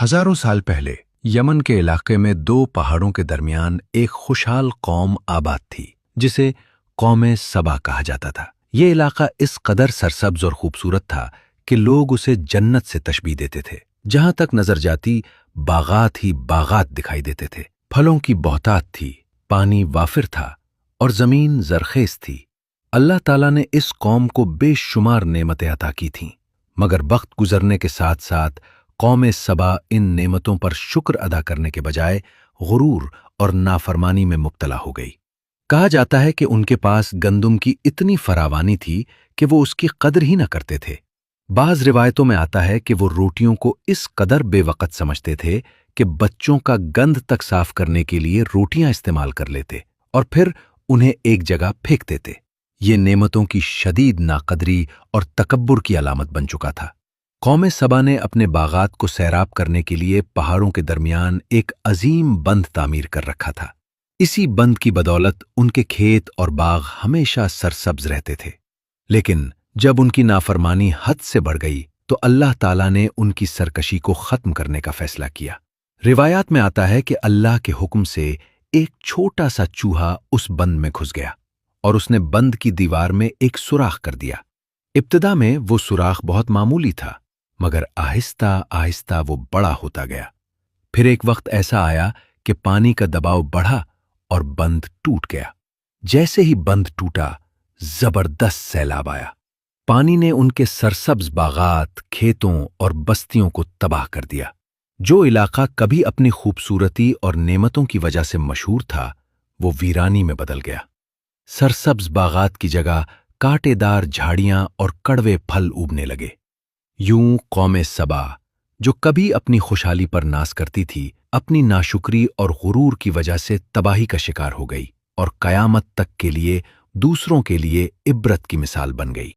ہزاروں سال پہلے یمن کے علاقے میں دو پہاڑوں کے درمیان ایک خوشحال قوم آباد تھی جسے قوم سبا کہا جاتا تھا۔ یہ علاقہ اس قدر سرسبز اور خوبصورت تھا کہ لوگ اسے جنت سے تشبیہ دیتے تھے۔ جہاں تک نظر جاتی باغات ہی باغات دکھائی دیتے تھے، پھلوں کی بہتات تھی، پانی وافر تھا اور زمین زرخیز تھی۔ اللہ تعالیٰ نے اس قوم کو بے شمار نعمتیں عطا کی تھیں، مگر وقت گزرنے کے ساتھ ساتھ قوم سبا ان نعمتوں پر شکر ادا کرنے کے بجائے غرور اور نافرمانی میں مبتلا ہو گئی۔ کہا جاتا ہے کہ ان کے پاس گندم کی اتنی فراوانی تھی کہ وہ اس کی قدر ہی نہ کرتے تھے۔ بعض روایتوں میں آتا ہے کہ وہ روٹیوں کو اس قدر بے وقت سمجھتے تھے کہ بچوں کا گند تک صاف کرنے کے لیے روٹیاں استعمال کر لیتے اور پھر انہیں ایک جگہ پھینک دیتے۔ یہ نعمتوں کی شدید ناقدری اور تکبر کی علامت بن چکا تھا۔ قوم سبا نے اپنے باغات کو سیراب کرنے کے لیے پہاڑوں کے درمیان ایک عظیم بند تعمیر کر رکھا تھا۔ اسی بند کی بدولت ان کے کھیت اور باغ ہمیشہ سرسبز رہتے تھے۔ لیکن جب ان کی نافرمانی حد سے بڑھ گئی تو اللہ تعالیٰ نے ان کی سرکشی کو ختم کرنے کا فیصلہ کیا۔ روایات میں آتا ہے کہ اللہ کے حکم سے ایک چھوٹا سا چوہا اس بند میں گھس گیا اور اس نے بند کی دیوار میں ایک سوراخ کر دیا۔ ابتدا میں وہ سوراخ بہت معمولی تھا، مگر آہستہ آہستہ وہ بڑا ہوتا گیا۔ پھر ایک وقت ایسا آیا کہ پانی کا دباؤ بڑھا اور بند ٹوٹ گیا۔ جیسے ہی بند ٹوٹا، زبردست سیلاب آیا۔ پانی نے ان کے سرسبز باغات، کھیتوں اور بستیوں کو تباہ کر دیا۔ جو علاقہ کبھی اپنی خوبصورتی اور نعمتوں کی وجہ سے مشہور تھا، وہ ویرانی میں بدل گیا۔ سرسبز باغات کی جگہ کانٹے دار جھاڑیاں اور کڑوے پھل اگنے لگے۔ یوں قوم سبا، جو کبھی اپنی خوشحالی پر ناز کرتی تھی، اپنی ناشکری اور غرور کی وجہ سے تباہی کا شکار ہو گئی اور قیامت تک کے لیے دوسروں کے لیے عبرت کی مثال بن گئی۔